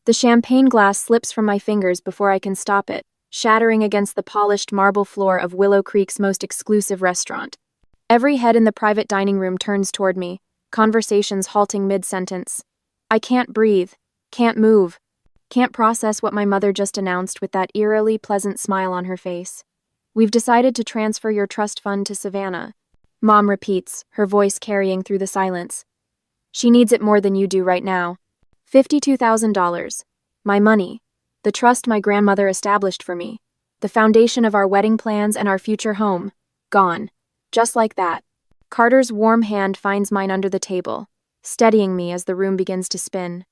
The champagne glass slips from my fingers before I can stop it, shattering against the polished marble floor of Willow Creek's most exclusive restaurant. Every head in the private dining room turns toward me, conversations halting mid-sentence. I can't breathe, can't move, can't process what my mother just announced with that eerily pleasant smile on her face. "We've decided to transfer your trust fund to Savannah," Mom repeats, her voice carrying through the silence. "She needs it more than you do right now. $52,000. My money. The trust my grandmother established for me. The foundation of our wedding plans and our future home. Gone. Just like that." Carter's warm hand finds mine under the table, steadying me as the room begins to spin.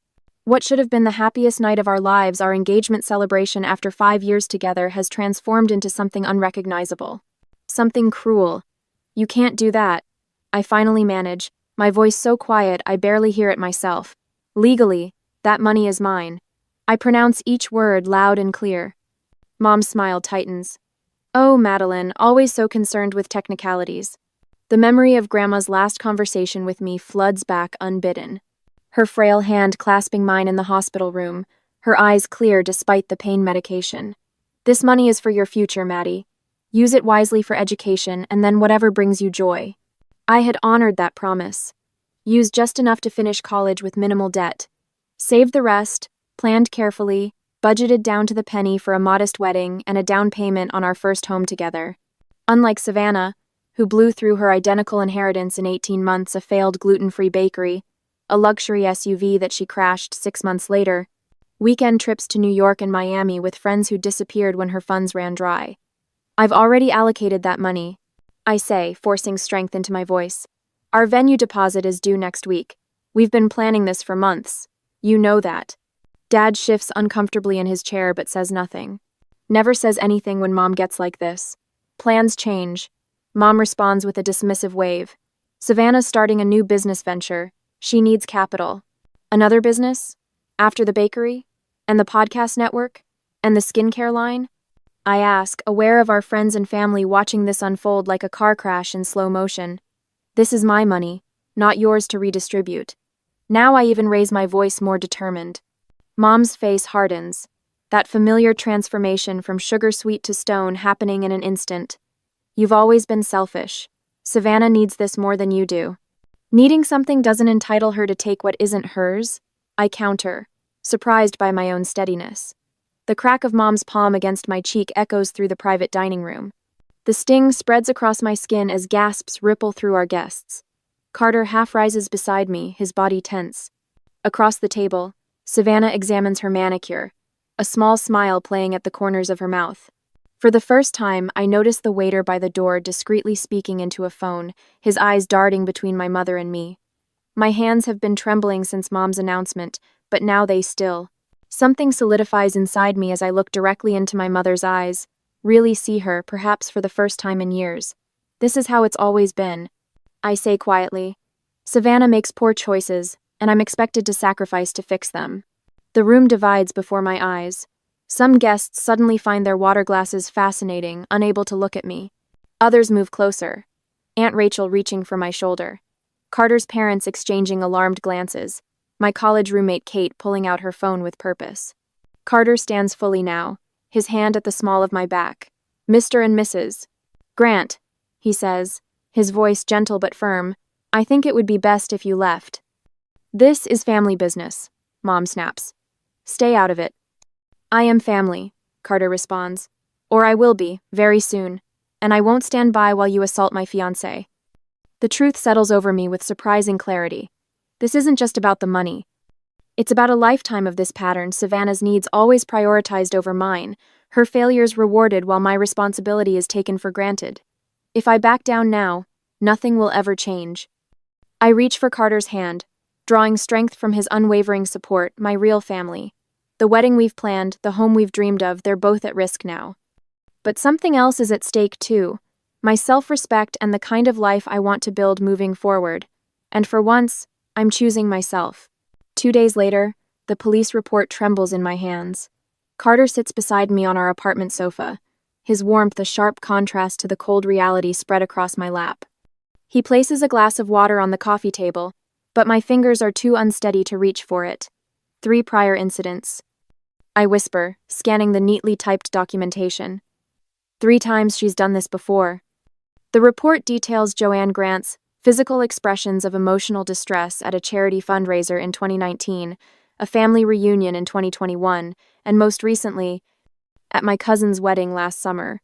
What should have been the happiest night of our lives, our engagement celebration after 5 years together, has transformed into something unrecognizable. Something cruel. "You can't do that." I finally manage, my voice so quiet I barely hear it myself. "Legally, that money is mine." I pronounce each word loud and clear. Mom's smile tightens. "Oh, Madeline, always so concerned with technicalities." The memory of Grandma's last conversation with me floods back unbidden. Her frail hand clasping mine in the hospital room, her eyes clear despite the pain medication. "This money is for your future, Maddie. Use it wisely for education and then whatever brings you joy." I had honored that promise. Used just enough to finish college with minimal debt. Saved the rest, planned carefully, budgeted down to the penny for a modest wedding and a down payment on our first home together. Unlike Savannah, who blew through her identical inheritance in 18 months, a failed gluten-free bakery, a luxury SUV that she crashed 6 months later, weekend trips to New York and Miami with friends who disappeared when her funds ran dry. I've already allocated that money, I say, forcing strength into my voice. Our venue deposit is due next week. We've been planning this for months. You know that. Dad shifts uncomfortably in his chair but says nothing. Never says anything when Mom gets like this. Plans change. Mom responds with a dismissive wave. Savannah's starting a new business venture. She needs capital. Another business? After the bakery? And the podcast network? And the skincare line? I ask, aware of our friends and family watching this unfold like a car crash in slow motion. This is my money, not yours to redistribute. Now I even raise my voice more determined. Mom's face hardens. That familiar transformation from sugar-sweet to stone happening in an instant. "You've always been selfish. Savannah needs this more than you do." Needing something doesn't entitle her to take what isn't hers, I counter, surprised by my own steadiness. The crack of Mom's palm against my cheek echoes through the private dining room. The sting spreads across my skin as gasps ripple through our guests. Carter half rises beside me, his body tense. Across the table, Savannah examines her manicure, a small smile playing at the corners of her mouth. For the first time, I notice the waiter by the door discreetly speaking into a phone, his eyes darting between my mother and me. My hands have been trembling since Mom's announcement, but now they still. Something solidifies inside me as I look directly into my mother's eyes, really see her, perhaps for the first time in years. "This is how it's always been," I say quietly. "Savannah makes poor choices, and I'm expected to sacrifice to fix them." The room divides before my eyes. Some guests suddenly find their water glasses fascinating, unable to look at me. Others move closer, Aunt Rachel reaching for my shoulder. Carter's parents exchanging alarmed glances. My college roommate Kate pulling out her phone with purpose. Carter stands fully now, his hand at the small of my back. "Mr. and Mrs. Grant," he says, his voice gentle but firm, "I think it would be best if you left." "This is family business," Mom snaps. "Stay out of it." "I am family," Carter responds. "Or I will be, very soon. And I won't stand by while you assault my fiancé." The truth settles over me with surprising clarity. This isn't just about the money. It's about a lifetime of this pattern, Savannah's needs always prioritized over mine, her failures rewarded while my responsibility is taken for granted. If I back down now, nothing will ever change. I reach for Carter's hand, drawing strength from his unwavering support, my real family. The wedding we've planned, the home we've dreamed of, they're both at risk now. But something else is at stake too, my self-respect and the kind of life I want to build moving forward. And for once, I'm choosing myself. 2 days later, the police report trembles in my hands. Carter sits beside me on our apartment sofa, his warmth a sharp contrast to the cold reality spread across my lap. He places a glass of water on the coffee table, but my fingers are too unsteady to reach for it. 3 prior incidents. I whisper, scanning the neatly typed documentation. 3 times she's done this before. The report details Joanne Grant's physical expressions of emotional distress at a charity fundraiser in 2019, a family reunion in 2021, and most recently, at my cousin's wedding last summer.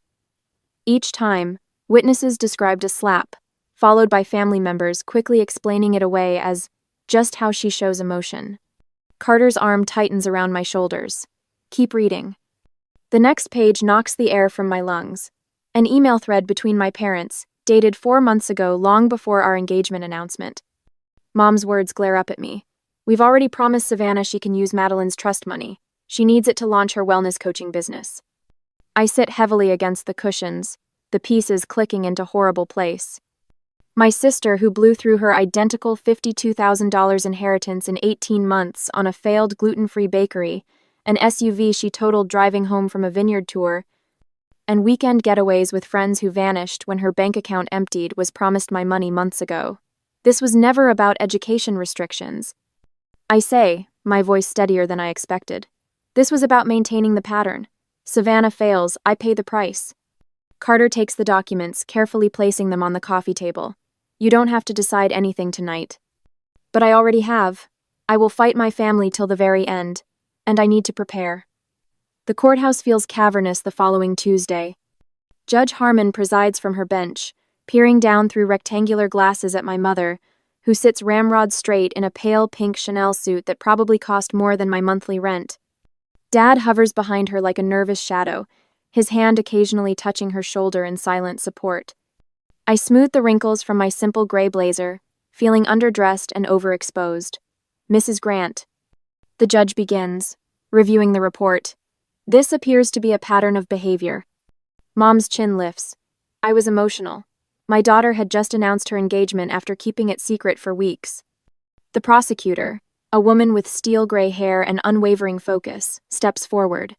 Each time, witnesses described a slap, followed by family members quickly explaining it away as just how she shows emotion. Carter's arm tightens around my shoulders. Keep reading. The next page knocks the air from my lungs. An email thread between my parents, dated 4 months ago, long before our engagement announcement. Mom's words glare up at me. We've already promised Savannah she can use Madeline's trust money. She needs it to launch her wellness coaching business. I sit heavily against the cushions, the pieces clicking into horrible place. My sister, who blew through her identical $52,000 inheritance in 18 months on a failed gluten-free bakery, an SUV she totaled driving home from a vineyard tour, and weekend getaways with friends who vanished when her bank account emptied, was promised my money months ago. This was never about education restrictions. I say, my voice steadier than I expected. This was about maintaining the pattern. Savannah fails, I pay the price. Carter takes the documents, carefully placing them on the coffee table. You don't have to decide anything tonight. But I already have. I will fight my family till the very end, and I need to prepare. The courthouse feels cavernous the following Tuesday. Judge Harmon presides from her bench, peering down through rectangular glasses at my mother, who sits ramrod straight in a pale pink Chanel suit that probably cost more than my monthly rent. Dad hovers behind her like a nervous shadow, his hand occasionally touching her shoulder in silent support. I smooth the wrinkles from my simple gray blazer, feeling underdressed and overexposed. Mrs. Grant. The judge begins, reviewing the report. This appears to be a pattern of behavior. Mom's chin lifts. I was emotional. My daughter had just announced her engagement after keeping it secret for weeks. The prosecutor, a woman with steel gray hair and unwavering focus, steps forward.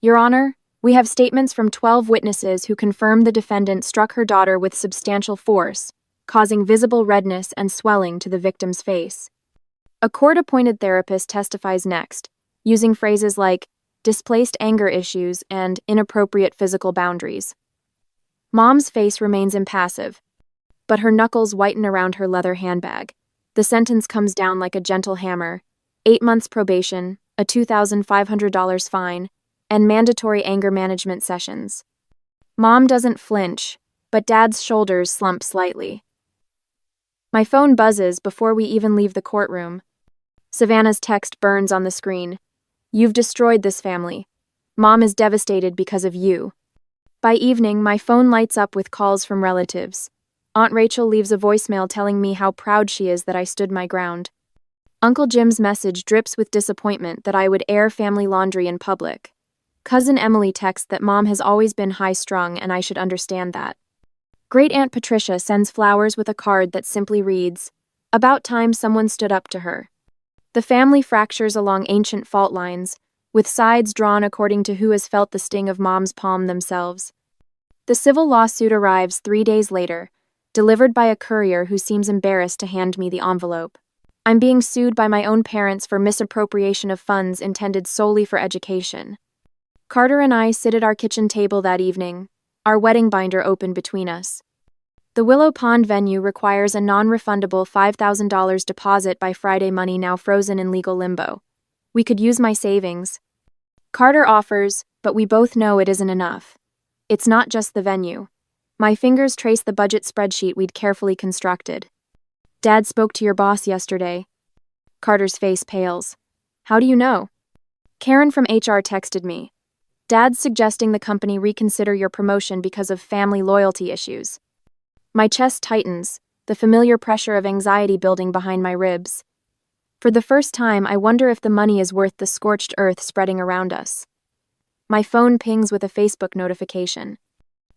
Your Honor, we have statements from 12 witnesses who confirm the defendant struck her daughter with substantial force, causing visible redness and swelling to the victim's face. A court-appointed therapist testifies next, using phrases like displaced anger issues and inappropriate physical boundaries. Mom's face remains impassive, but her knuckles whiten around her leather handbag. The sentence comes down like a gentle hammer: 8 months probation, a $2,500 fine, and mandatory anger management sessions. Mom doesn't flinch, but Dad's shoulders slump slightly. My phone buzzes before we even leave the courtroom. Savannah's text burns on the screen. You've destroyed this family. Mom is devastated because of you. By evening, my phone lights up with calls from relatives. Aunt Rachel leaves a voicemail telling me how proud she is that I stood my ground. Uncle Jim's message drips with disappointment that I would air family laundry in public. Cousin Emily texts that Mom has always been high-strung and I should understand that. Great Aunt Patricia sends flowers with a card that simply reads, "About time someone stood up to her." The family fractures along ancient fault lines, with sides drawn according to who has felt the sting of Mom's palm themselves. The civil lawsuit arrives 3 days later, delivered by a courier who seems embarrassed to hand me the envelope. I'm being sued by my own parents for misappropriation of funds intended solely for education. Carter and I sit at our kitchen table that evening, our wedding binder open between us. The Willow Pond venue requires a non-refundable $5,000 deposit by Friday, money now frozen in legal limbo. We could use my savings. Carter offers, but we both know it isn't enough. It's not just the venue. My fingers trace the budget spreadsheet we'd carefully constructed. Dad spoke to your boss yesterday. Carter's face pales. How do you know? Karen from HR texted me. Dad's suggesting the company reconsider your promotion because of family loyalty issues. My chest tightens, the familiar pressure of anxiety building behind my ribs. For the first time, I wonder if the money is worth the scorched earth spreading around us. My phone pings with a Facebook notification.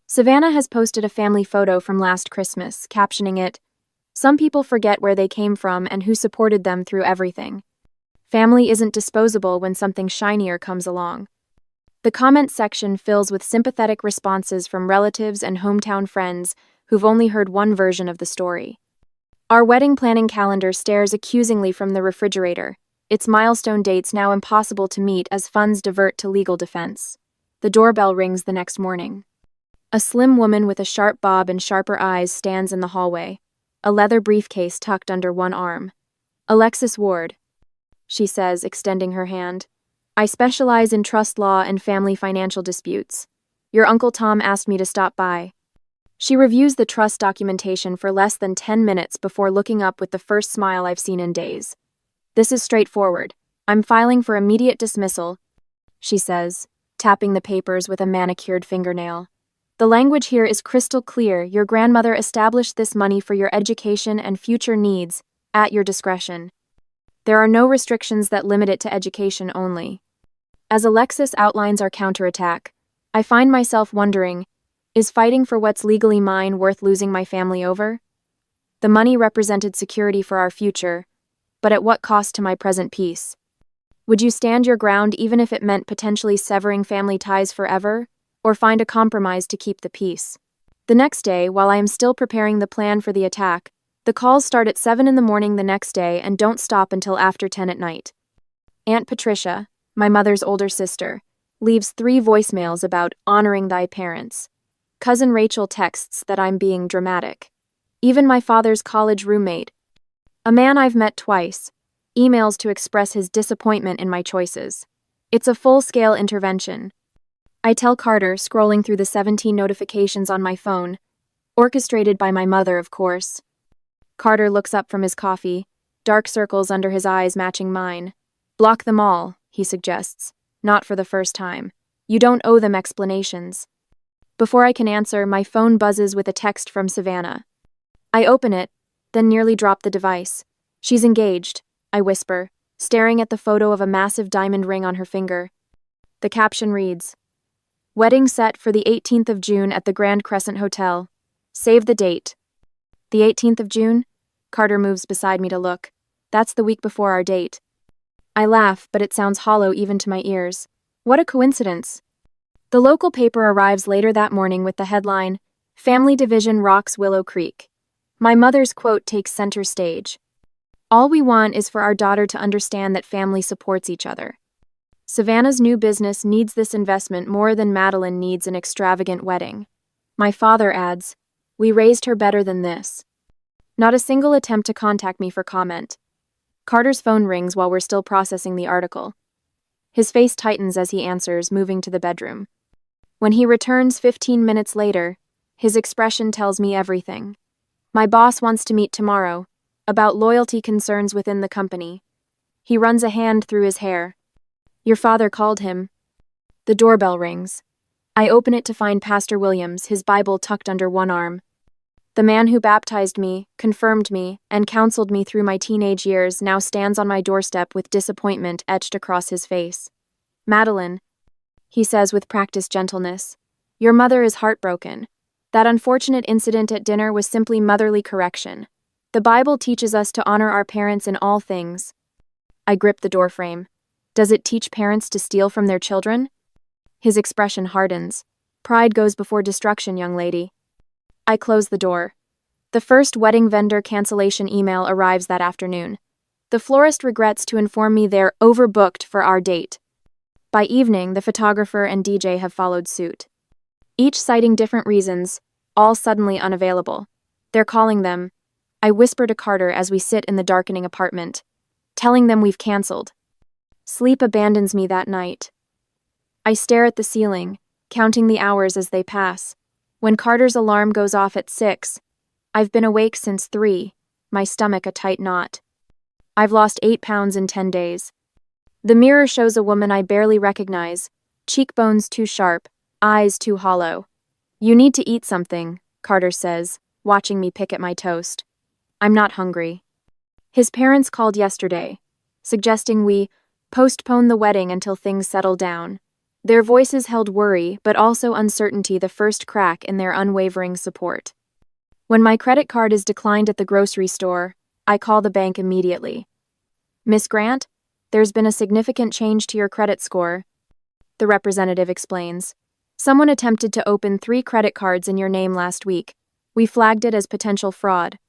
Savannah has posted a family photo from last Christmas, captioning it, "Some people forget where they came from and who supported them through everything. Family isn't disposable when something shinier comes along." The comment section fills with sympathetic responses from relatives and hometown friends who've only heard one version of the story. Our wedding planning calendar stares accusingly from the refrigerator. its milestone dates now impossible to meet as funds divert to legal defense. The doorbell rings the next morning. A slim woman with a sharp bob and sharper eyes stands in the hallway, a leather briefcase tucked under one arm. "Alexis Ward," she says, extending her hand. "I specialize in trust law and family financial disputes. Your Uncle Tom asked me to stop by." She reviews the trust documentation for less than 10 minutes before looking up with the first smile I've seen in days. "This is straightforward. I'm filing for immediate dismissal," she says, tapping the papers with a manicured fingernail. "The language here is crystal clear. Your grandmother established this money for your education and future needs, at your discretion. There are no restrictions that limit it to education only." As Alexis outlines our counterattack, I find myself wondering, is fighting for what's legally mine worth losing my family over? The money represented security for our future, but at what cost to my present peace? Would you stand your ground even if it meant potentially severing family ties forever, or find a compromise to keep the peace? The next day, while I am still preparing the plan for the attack, the calls start at 7 in the morning the next day and don't stop until after 10 at night. Aunt Patricia, my mother's older sister, leaves 3 voicemails about honoring thy parents. Cousin Rachel texts that I'm being dramatic. Even my father's college roommate, a man I've met twice, emails to express his disappointment in my choices. It's a full-scale intervention. I tell Carter, scrolling through the 17 notifications on my phone, orchestrated by my mother, of course. Carter looks up from his coffee, dark circles under his eyes matching mine. "Block them all," he suggests, not for the first time. "You don't owe them explanations." Before I can answer, my phone buzzes with a text from Savannah. I open it, then nearly drop the device. "She's engaged," I whisper, staring at the photo of a massive diamond ring on her finger. The caption reads, "Wedding set for the 18th of June at the Grand Crescent Hotel. Save the date." The 18th of June? Carter moves beside me to look. That's the week before our date. I laugh, but it sounds hollow even to my ears. What a coincidence. The local paper arrives later that morning with the headline, "Family Division Rocks Willow Creek." My mother's quote takes center stage. "All we want is for our daughter to understand that family supports each other. Savannah's new business needs this investment more than Madeline needs an extravagant wedding." My father adds, "We raised her better than this." Not a single attempt to contact me for comment. Carter's phone rings while we're still processing the article. His face tightens as he answers, moving to the bedroom. When he returns 15 minutes later, his expression tells me everything. "My boss wants to meet tomorrow, about loyalty concerns within the company." He runs a hand through his hair. "Your father called him." The doorbell rings. I open it to find Pastor Williams, his Bible tucked under one arm. The man who baptized me, confirmed me, and counseled me through my teenage years now stands on my doorstep with disappointment etched across his face. "Madeline," he says with practiced gentleness, "your mother is heartbroken. That unfortunate incident at dinner was simply motherly correction. The Bible teaches us to honor our parents in all things." I grip the doorframe. Does it teach parents to steal from their children? His expression hardens. "Pride goes before destruction, young lady." I close the door. The first wedding vendor cancellation email arrives that afternoon. The florist regrets to inform me they're overbooked for our date. By evening, the photographer and DJ have followed suit. Each citing different reasons, all suddenly unavailable. They're calling them. I whisper to Carter as we sit in the darkening apartment, telling them we've canceled. Sleep abandons me that night. I stare at the ceiling, counting the hours as they pass. When Carter's alarm goes off at 6, I've been awake since 3, my stomach a tight knot. I've lost 8 pounds in 10 days. The mirror shows a woman I barely recognize, cheekbones too sharp, eyes too hollow. "You need to eat something," Carter says, watching me pick at my toast. I'm not hungry. His parents called yesterday, suggesting we postpone the wedding until things settle down. Their voices held worry, but also uncertainty, the first crack in their unwavering support. When my credit card is declined at the grocery store, I call the bank immediately. "Miss Grant, there's been a significant change to your credit score," the representative explains. "Someone attempted to open 3 credit cards in your name last week. We flagged it as potential fraud."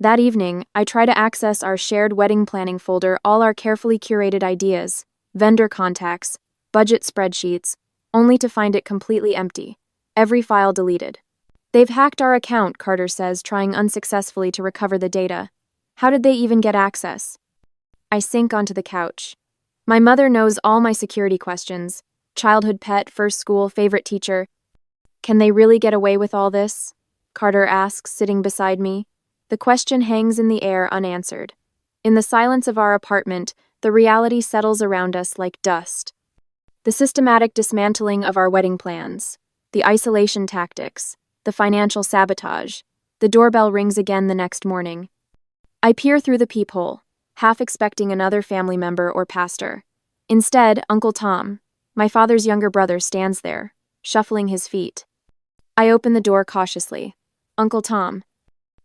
That evening, I try to access our shared wedding planning folder, all our carefully curated ideas, vendor contacts, budget spreadsheets, only to find it completely empty. Every file deleted. They've hacked our account, Carter says, trying unsuccessfully to recover the data. How did they even get access? I sink onto the couch. My mother knows all my security questions. Childhood pet, first school, favorite teacher. Can they really get away with all this? Carter asks, sitting beside me. The question hangs in the air unanswered. In the silence of our apartment, the reality settles around us like dust. The systematic dismantling of our wedding plans, the isolation tactics, the financial sabotage. The doorbell rings again the next morning. I peer through the peephole, half expecting another family member or pastor. Instead, Uncle Tom, my father's younger brother, stands there, shuffling his feet. I open the door cautiously. Uncle Tom.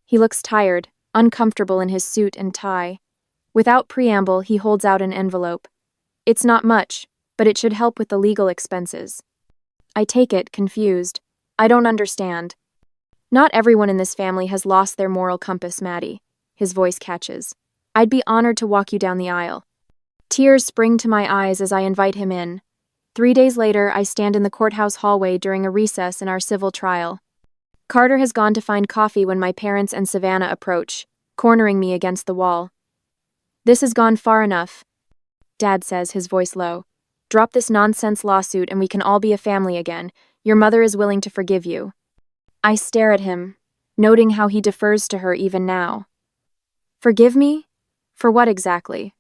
He looks tired, uncomfortable in his suit and tie. Without preamble, he holds out an envelope. It's not much, but it should help with the legal expenses. I take it, confused. I don't understand. Not everyone in this family has lost their moral compass, Maddie. His voice catches. I'd be honored to walk you down the aisle. Tears spring to my eyes as I invite him in. 3 days later, I stand in the courthouse hallway during a recess in our civil trial. Carter has gone to find coffee when my parents and Savannah approach, cornering me against the wall. This has gone far enough, Dad says, his voice low. Drop this nonsense lawsuit and we can all be a family again. Your mother is willing to forgive you. I stare at him, noting how he defers to her even now. Forgive me? For what exactly?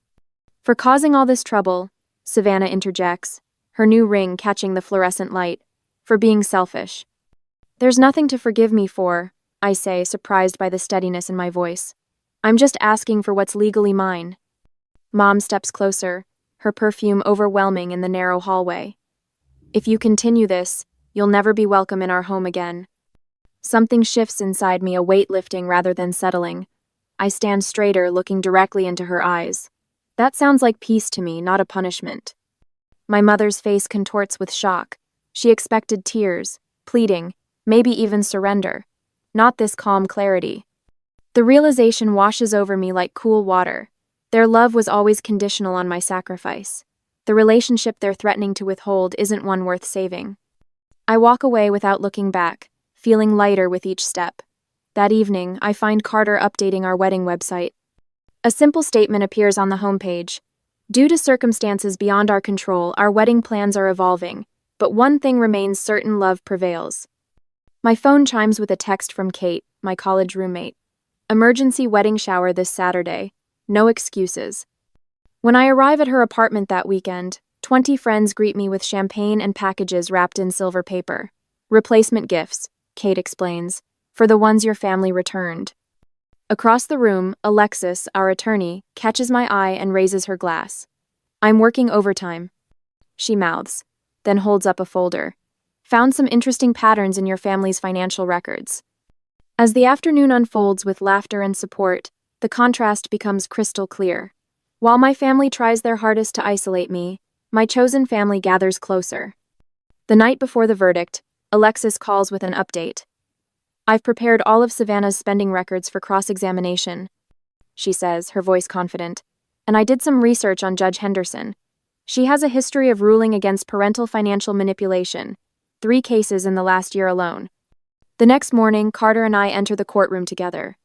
For causing all this trouble, Savannah interjects, her new ring catching the fluorescent light. For being selfish. There's nothing to forgive me for, I say, surprised by the steadiness in my voice. I'm just asking for what's legally mine. Mom steps closer, her perfume overwhelming in the narrow hallway. If you continue this, you'll never be welcome in our home again. Something shifts inside me, a weight lifting rather than settling. I stand straighter, looking directly into her eyes. That sounds like peace to me, not a punishment. My mother's face contorts with shock. She expected tears, pleading, maybe even surrender. Not this calm clarity. The realization washes over me like cool water. Their love was always conditional on my sacrifice. The relationship they're threatening to withhold isn't one worth saving. I walk away without looking back, feeling lighter with each step. That evening, I find Carter updating our wedding website. A simple statement appears on the homepage. Due to circumstances beyond our control, our wedding plans are evolving, but one thing remains certain: love prevails. My phone chimes with a text from Kate, my college roommate. Emergency wedding shower this Saturday. No excuses. When I arrive at her apartment that weekend, 20 friends greet me with champagne and packages wrapped in silver paper. Replacement gifts, Kate explains, for the ones your family returned. Across the room, Alexis, our attorney, catches my eye and raises her glass. I'm working overtime, she mouths, then holds up a folder. Found some interesting patterns in your family's financial records. As the afternoon unfolds with laughter and support, the contrast becomes crystal clear. While my family tries their hardest to isolate me, my chosen family gathers closer. The night before the verdict, Alexis calls with an update. I've prepared all of Savannah's spending records for cross-examination, she says, her voice confident. And I did some research on Judge Henderson. She has a history of ruling against parental financial manipulation, 3 cases in the last year alone. The next morning, Carter and I enter the courtroom together.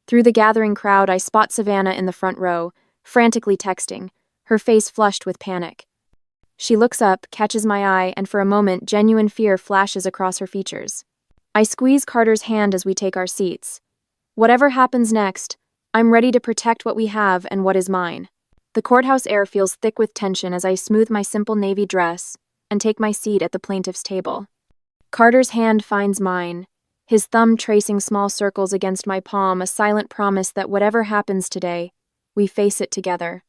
Through the gathering crowd, I spot Savannah in the front row, frantically texting, her face flushed with panic. She looks up, catches my eye, and for a moment, genuine fear flashes across her features. I squeeze Carter's hand as we take our seats. Whatever happens next, I'm ready to protect what we have and what is mine. The courthouse air feels thick with tension as I smooth my simple navy dress and take my seat at the plaintiff's table. Carter's hand finds mine, his thumb tracing small circles against my palm, a silent promise that whatever happens today, we face it together.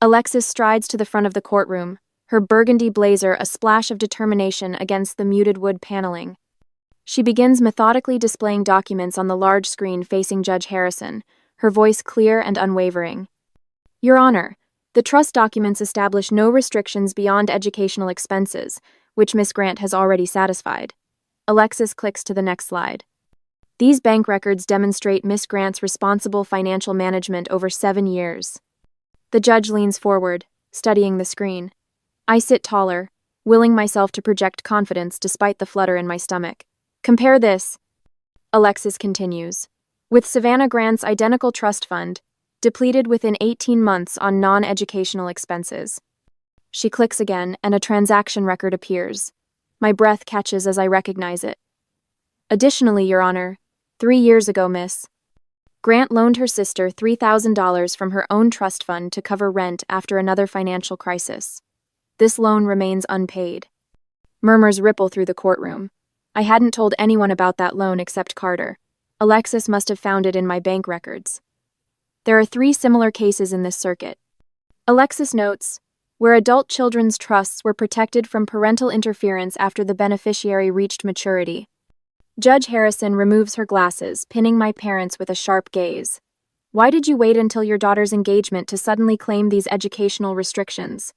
Alexis strides to the front of the courtroom, her burgundy blazer a splash of determination against the muted wood paneling. She begins methodically displaying documents on the large screen facing Judge Harrison, her voice clear and unwavering. Your Honor, the trust documents establish no restrictions beyond educational expenses, which Miss Grant has already satisfied. Alexis clicks to the next slide. These bank records demonstrate Miss Grant's responsible financial management over 7 years. The judge leans forward, studying the screen. I sit taller, willing myself to project confidence despite the flutter in my stomach. Compare this, Alexis continues, with Savannah Grant's identical trust fund, depleted within 18 months on non-educational expenses. She clicks again, and a transaction record appears. My breath catches as I recognize it. Additionally, Your Honor, 3 years ago, Miss Grant loaned her sister $3,000 from her own trust fund to cover rent after another financial crisis. This loan remains unpaid. Murmurs ripple through the courtroom. I hadn't told anyone about that loan except Carter. Alexis must have found it in my bank records. There are 3 similar cases in this circuit. Alexis notes, where adult children's trusts were protected from parental interference after the beneficiary reached maturity. Judge Harrison removes her glasses, pinning my parents with a sharp gaze. Why did you wait until your daughter's engagement to suddenly claim these educational restrictions?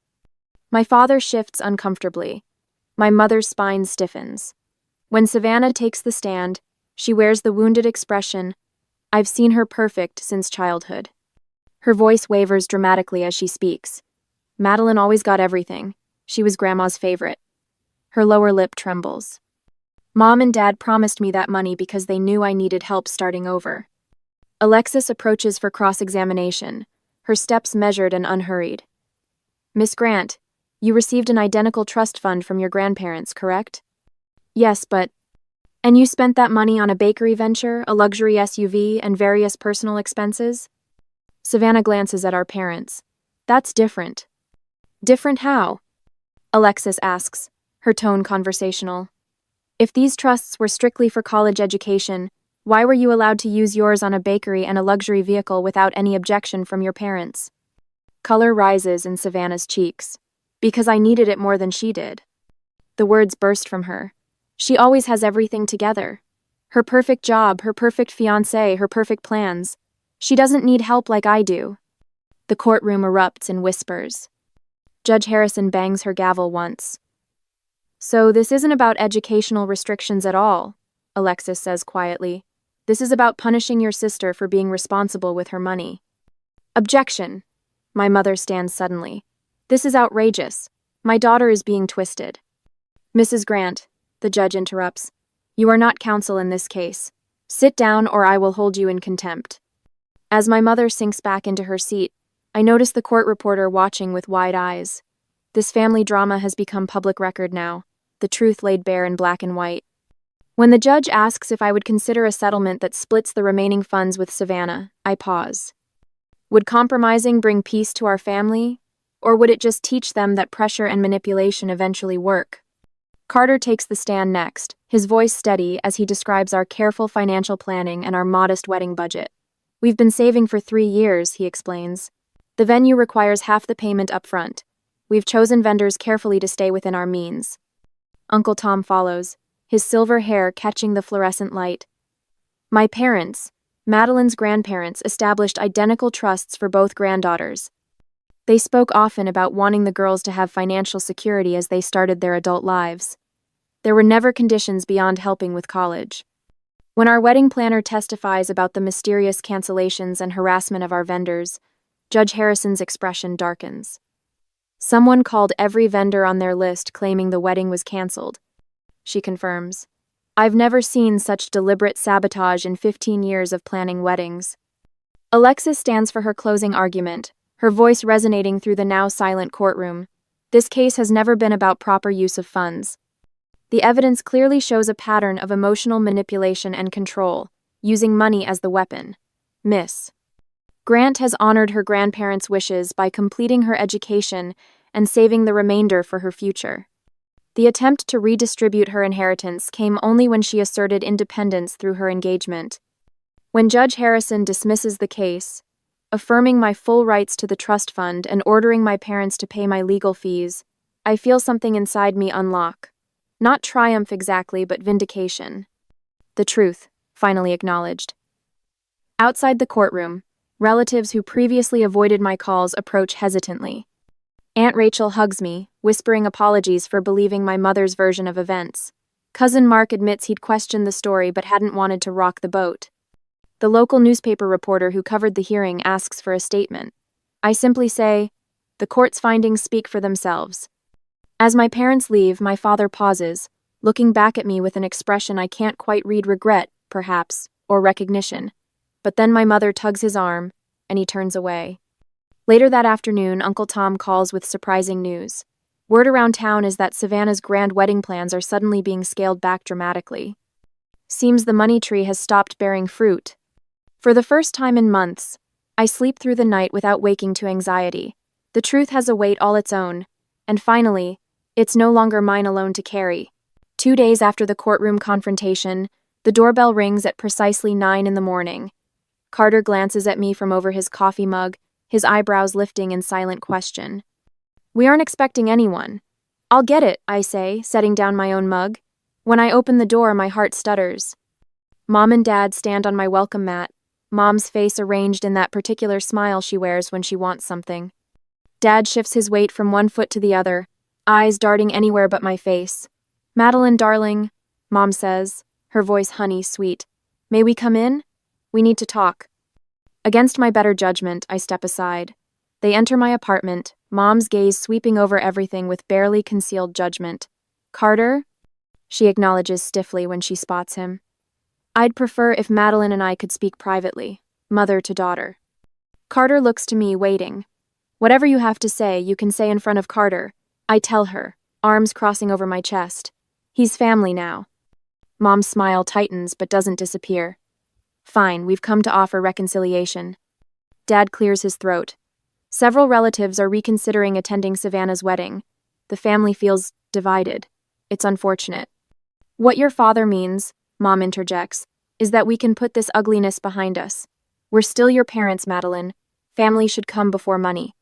My father shifts uncomfortably. My mother's spine stiffens. When Savannah takes the stand, she wears the wounded expression, I've seen her perfect since childhood. Her voice wavers dramatically as she speaks. Madeline always got everything. She was Grandma's favorite. Her lower lip trembles. Mom and Dad promised me that money because they knew I needed help starting over. Alexis approaches for cross-examination, her steps measured and unhurried. Miss Grant, you received an identical trust fund from your grandparents, correct? Yes, but... And you spent that money on a bakery venture, a luxury SUV, and various personal expenses? Savannah glances at our parents. That's different. Different how? Alexis asks, her tone conversational. If these trusts were strictly for college education, why were you allowed to use yours on a bakery and a luxury vehicle without any objection from your parents? Color rises in Savannah's cheeks. Because I needed it more than she did. The words burst from her. She always has everything together. Her perfect job, her perfect fiancé, her perfect plans. She doesn't need help like I do. The courtroom erupts in whispers. Judge Harrison bangs her gavel once. So this isn't about educational restrictions at all, Alexis says quietly. This is about punishing your sister for being responsible with her money. Objection! My mother stands suddenly. This is outrageous. My daughter is being twisted. Mrs. Grant, the judge interrupts. You are not counsel in this case. Sit down or I will hold you in contempt. As my mother sinks back into her seat, I notice the court reporter watching with wide eyes. This family drama has become public record now, the truth laid bare in black and white. When the judge asks if I would consider a settlement that splits the remaining funds with Savannah, I pause. Would compromising bring peace to our family? Or would it just teach them that pressure and manipulation eventually work? Carter takes the stand next, his voice steady as he describes our careful financial planning and our modest wedding budget. We've been saving for 3 years, he explains. The venue requires half the payment up front. We've chosen vendors carefully to stay within our means. Uncle Tom follows, his silver hair catching the fluorescent light. My parents, Madeline's grandparents, established identical trusts for both granddaughters. They spoke often about wanting the girls to have financial security as they started their adult lives. There were never conditions beyond helping with college. When our wedding planner testifies about the mysterious cancellations and harassment of our vendors, Judge Harrison's expression darkens. Someone called every vendor on their list claiming the wedding was canceled. She confirms. I've never seen such deliberate sabotage in 15 years of planning weddings. Alexis stands for her closing argument, her voice resonating through the now silent courtroom. This case has never been about proper use of funds. The evidence clearly shows a pattern of emotional manipulation and control, using money as the weapon. Miss Grant has honored her grandparents' wishes by completing her education and saving the remainder for her future. The attempt to redistribute her inheritance came only when she asserted independence through her engagement. When Judge Harrison dismisses the case, affirming my full rights to the trust fund and ordering my parents to pay my legal fees, I feel something inside me unlock. Not triumph exactly, but vindication. The truth, finally acknowledged. Outside the courtroom, relatives who previously avoided my calls approach hesitantly. Aunt Rachel hugs me, whispering apologies for believing my mother's version of events. Cousin Mark admits he'd questioned the story but hadn't wanted to rock the boat. The local newspaper reporter who covered the hearing asks for a statement. I simply say, the court's findings speak for themselves. As my parents leave, my father pauses, looking back at me with an expression I can't quite read: regret, perhaps, or recognition. But then my mother tugs his arm, and he turns away. Later that afternoon, Uncle Tom calls with surprising news. Word around town is that Savannah's grand wedding plans are suddenly being scaled back dramatically. Seems the money tree has stopped bearing fruit. For the first time in months, I sleep through the night without waking to anxiety. The truth has a weight all its own, and finally, it's no longer mine alone to carry. 2 days after the courtroom confrontation, the doorbell rings at precisely 9 a.m. Carter glances at me from over his coffee mug, his eyebrows lifting in silent question. We aren't expecting anyone. I'll get it, I say, setting down my own mug. When I open the door, my heart stutters. Mom and Dad stand on my welcome mat, Mom's face arranged in that particular smile she wears when she wants something. Dad shifts his weight from one foot to the other, eyes darting anywhere but my face. Madeline, darling, Mom says, her voice honey sweet. May we come in? We need to talk. Against my better judgment, I step aside. They enter my apartment, Mom's gaze sweeping over everything with barely concealed judgment. Carter? She acknowledges stiffly when she spots him. I'd prefer if Madeline and I could speak privately, mother to daughter. Carter looks to me, waiting. Whatever you have to say, you can say in front of Carter, I tell her, arms crossing over my chest. He's family now. Mom's smile tightens but doesn't disappear. Fine, we've come to offer reconciliation. Dad clears his throat. Several relatives are reconsidering attending Savannah's wedding. The family feels divided. It's unfortunate. What your father means, Mom interjects, is that we can put this ugliness behind us. We're still your parents, Madeline. Family should come before money.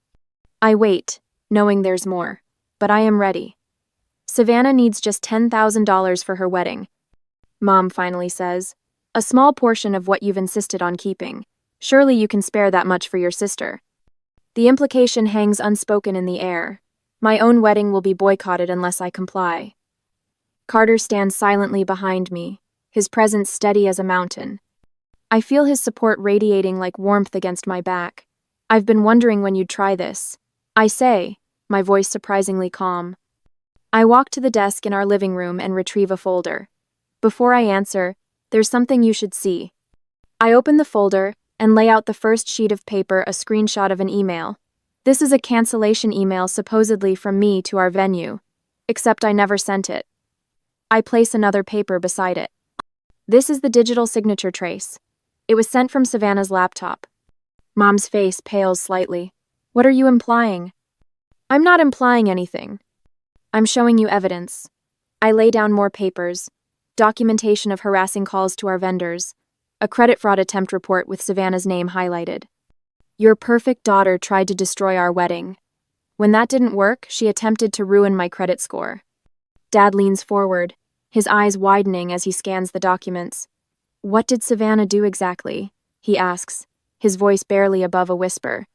I wait, knowing there's more. But I am ready. Savannah needs just $10,000 for her wedding. Mom finally says, a small portion of what you've insisted on keeping. Surely you can spare that much for your sister. The implication hangs unspoken in the air. My own wedding will be boycotted unless I comply. Carter stands silently behind me, his presence steady as a mountain. I feel his support radiating like warmth against my back. I've been wondering when you'd try this. I say, my voice surprisingly calm. I walk to the desk in our living room and retrieve a folder. Before I answer, there's something you should see. I open the folder and lay out the first sheet of paper, a screenshot of an email. This is a cancellation email supposedly from me to our venue, except I never sent it. I place another paper beside it. This is the digital signature trace. It was sent from Savannah's laptop. Mom's face pales slightly. What are you implying? I'm not implying anything. I'm showing you evidence. I lay down more papers, documentation of harassing calls to our vendors, a credit fraud attempt report with Savannah's name highlighted. Your perfect daughter tried to destroy our wedding. When that didn't work, she attempted to ruin my credit score. Dad leans forward, his eyes widening as he scans the documents. What did Savannah do exactly? He asks, his voice barely above a whisper.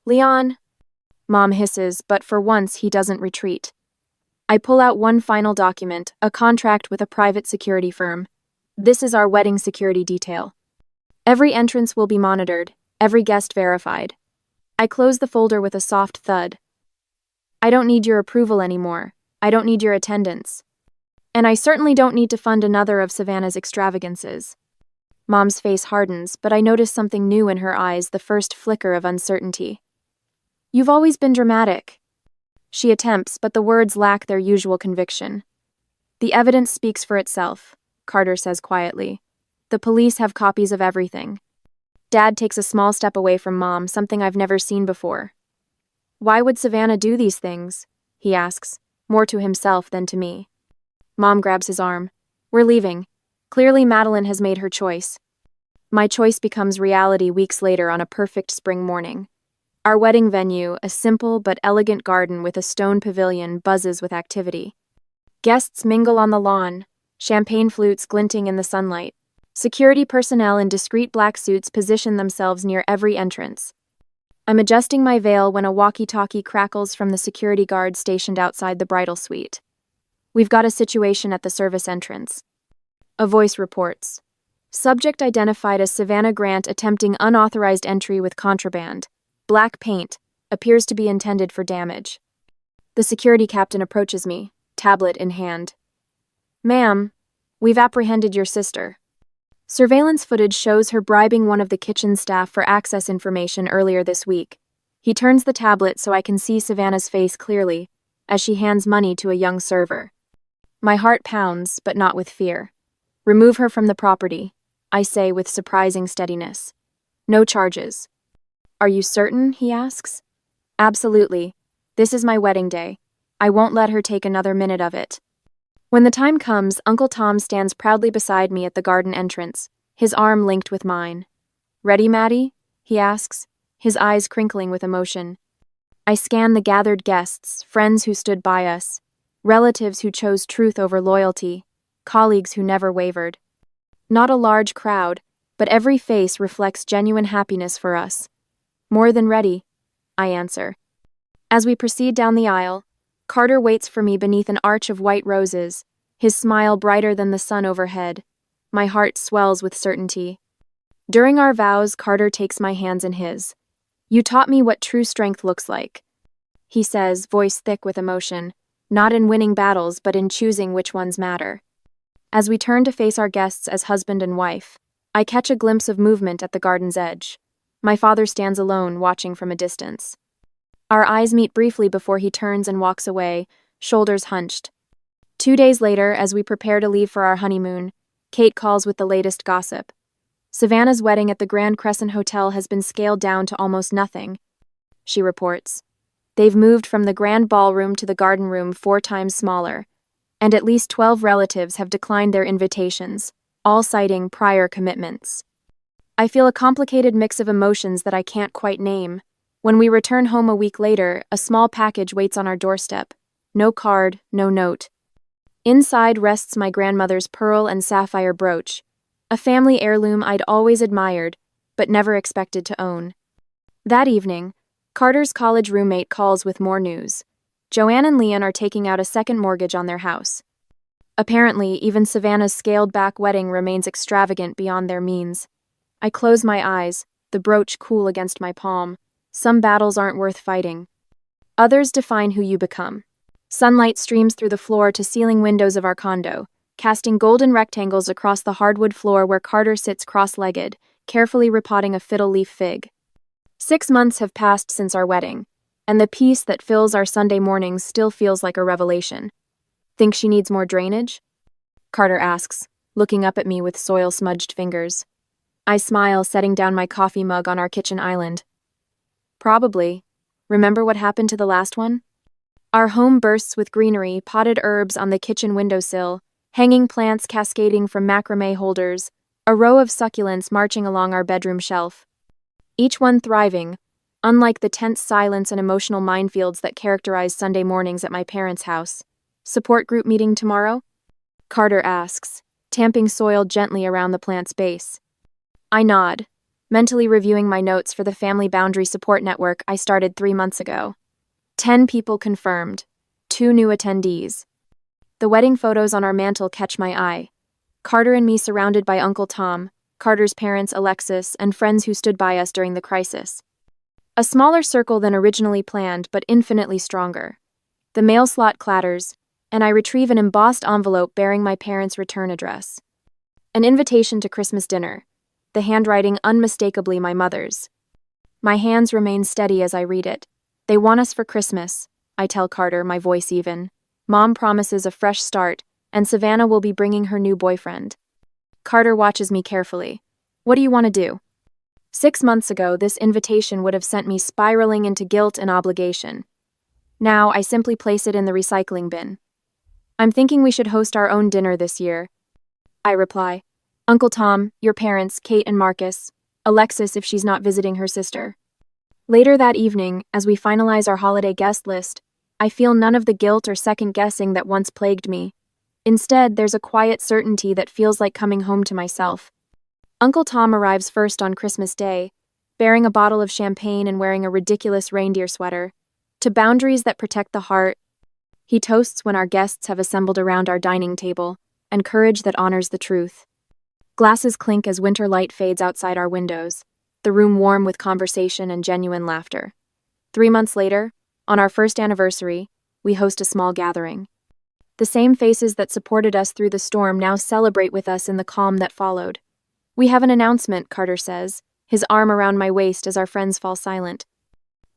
Leon? Mom hisses, but for once he doesn't retreat. I pull out one final document, a contract with a private security firm. This is our wedding security detail. Every entrance will be monitored, every guest verified. I close the folder with a soft thud. I don't need your approval anymore. I don't need your attendance. And I certainly don't need to fund another of Savannah's extravagances. Mom's face hardens, but I notice something new in her eyes, the first flicker of uncertainty. You've always been dramatic. She attempts, but the words lack their usual conviction. The evidence speaks for itself, Carter says quietly. The police have copies of everything. Dad takes a small step away from Mom, something I've never seen before. Why would Savannah do these things? He asks, more to himself than to me. Mom grabs his arm. We're leaving. Clearly Madeline has made her choice. My choice becomes reality weeks later on a perfect spring morning. Our wedding venue, a simple but elegant garden with a stone pavilion, buzzes with activity. Guests mingle on the lawn, champagne flutes glinting in the sunlight. Security personnel in discreet black suits position themselves near every entrance. I'm adjusting my veil when a walkie-talkie crackles from the security guard stationed outside the bridal suite. We've got a situation at the service entrance. A voice reports. Subject identified as Savannah Grant attempting unauthorized entry with contraband. Black paint. Appears to be intended for damage. The security captain approaches me, tablet in hand. Ma'am, we've apprehended your sister. Surveillance footage shows her bribing one of the kitchen staff for access information earlier this week. He turns the tablet so I can see Savannah's face clearly, as she hands money to a young server. My heart pounds, but not with fear. Remove her from the property, I say with surprising steadiness. No charges. Are you certain? He asks. Absolutely. This is my wedding day. I won't let her take another minute of it. When the time comes, Uncle Tom stands proudly beside me at the garden entrance, his arm linked with mine. Ready, Maddie? He asks, his eyes crinkling with emotion. I scan the gathered guests, friends who stood by us, relatives who chose truth over loyalty, colleagues who never wavered. Not a large crowd, but every face reflects genuine happiness for us. More than ready, I answer. As we proceed down the aisle, Carter waits for me beneath an arch of white roses, his smile brighter than the sun overhead. My heart swells with certainty. During our vows, Carter takes my hands in his. You taught me what true strength looks like, he says, voice thick with emotion, not in winning battles but in choosing which ones matter. As we turn to face our guests as husband and wife, I catch a glimpse of movement at the garden's edge. My father stands alone, watching from a distance. Our eyes meet briefly before he turns and walks away, shoulders hunched. 2 days later, as we prepare to leave for our honeymoon, Kate calls with the latest gossip. Savannah's wedding at the Grand Crescent Hotel has been scaled down to almost nothing, she reports. They've moved from the grand ballroom to the garden room 4 times smaller, and at least 12 relatives have declined their invitations, all citing prior commitments. I feel a complicated mix of emotions that I can't quite name. When we return home a week later, a small package waits on our doorstep. No card, no note. Inside rests my grandmother's pearl and sapphire brooch, a family heirloom I'd always admired, but never expected to own. That evening, Carter's college roommate calls with more news. Joanne and Leon are taking out a second mortgage on their house. Apparently, even Savannah's scaled-back wedding remains extravagant beyond their means. I close my eyes, the brooch cool against my palm. Some battles aren't worth fighting. Others define who you become. Sunlight streams through the floor-to-ceiling windows of our condo, casting golden rectangles across the hardwood floor where Carter sits cross-legged, carefully repotting a fiddle-leaf fig. 6 months have passed since our wedding, and the peace that fills our Sunday mornings still feels like a revelation. Think she needs more drainage? Carter asks, looking up at me with soil-smudged fingers. I smile, setting down my coffee mug on our kitchen island. Probably. Remember what happened to the last one? Our home bursts with greenery, potted herbs on the kitchen windowsill, hanging plants cascading from macrame holders, a row of succulents marching along our bedroom shelf. Each one thriving, unlike the tense silence and emotional minefields that characterize Sunday mornings at my parents' house. Support group meeting tomorrow? Carter asks, tamping soil gently around the plant's base. I nod, mentally reviewing my notes for the Family Boundary Support Network I started 3 months ago. 10 people confirmed, 2 new attendees. The wedding photos on our mantle catch my eye. Carter and me surrounded by Uncle Tom, Carter's parents Alexis, and friends who stood by us during the crisis. A smaller circle than originally planned, but infinitely stronger. The mail slot clatters, and I retrieve an embossed envelope bearing my parents' return address. An invitation to Christmas dinner, the handwriting unmistakably my mother's. My hands remain steady as I read it. They want us for Christmas, I tell Carter, my voice even. Mom promises a fresh start, and Savannah will be bringing her new boyfriend. Carter watches me carefully. What do you want to do? 6 months ago, this invitation would have sent me spiraling into guilt and obligation. Now, I simply place it in the recycling bin. I'm thinking we should host our own dinner this year. I reply. Uncle Tom, your parents, Kate and Marcus, Alexis if she's not visiting her sister. Later that evening, as we finalize our holiday guest list, I feel none of the guilt or second-guessing that once plagued me. Instead, there's a quiet certainty that feels like coming home to myself. Uncle Tom arrives first on Christmas Day, bearing a bottle of champagne and wearing a ridiculous reindeer sweater. To boundaries that protect the heart, He toasts when our guests have assembled around our dining table, and courage that honors the truth. Glasses clink as winter light fades outside our windows, the room warm with conversation and genuine laughter. 3 months later, on our first anniversary, we host a small gathering. The same faces that supported us through the storm now celebrate with us in the calm that followed. "We have an announcement," Carter says, his arm around my waist as our friends fall silent.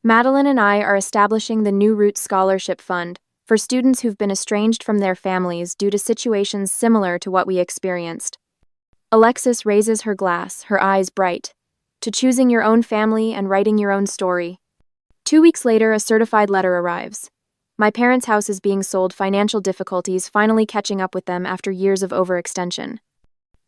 Madeline and I are establishing the New Roots Scholarship Fund for students who've been estranged from their families due to situations similar to what we experienced. Alexis raises her glass, her eyes bright, to choosing your own family and writing your own story. 2 weeks later, a certified letter arrives. My parents' house is being sold, financial difficulties finally catching up with them after years of overextension.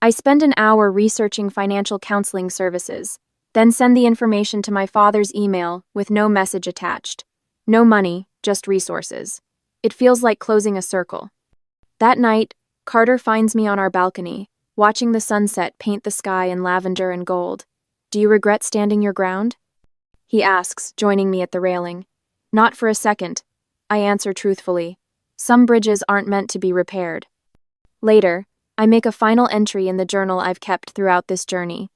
I spend an hour researching financial counseling services, then send the information to my father's email with no message attached. No money, just resources. It feels like closing a circle. That night, Carter finds me on our balcony, watching the sunset paint the sky in lavender and gold. "Do you regret standing your ground?" he asks, joining me at the railing. "Not for a second," I answer truthfully. "Some bridges aren't meant to be repaired." Later, I make a final entry in the journal I've kept throughout this journey.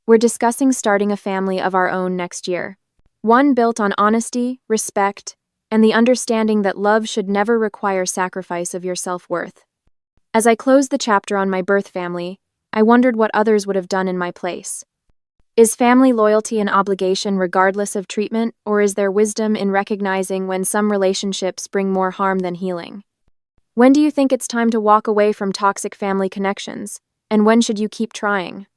We're discussing starting a family of our own next year. One built on honesty, respect, and the understanding that love should never require sacrifice of your self-worth. As I closed the chapter on my birth family, I wondered what others would have done in my place. Is family loyalty an obligation regardless of treatment, or is there wisdom in recognizing when some relationships bring more harm than healing? When do you think it's time to walk away from toxic family connections, and when should you keep trying?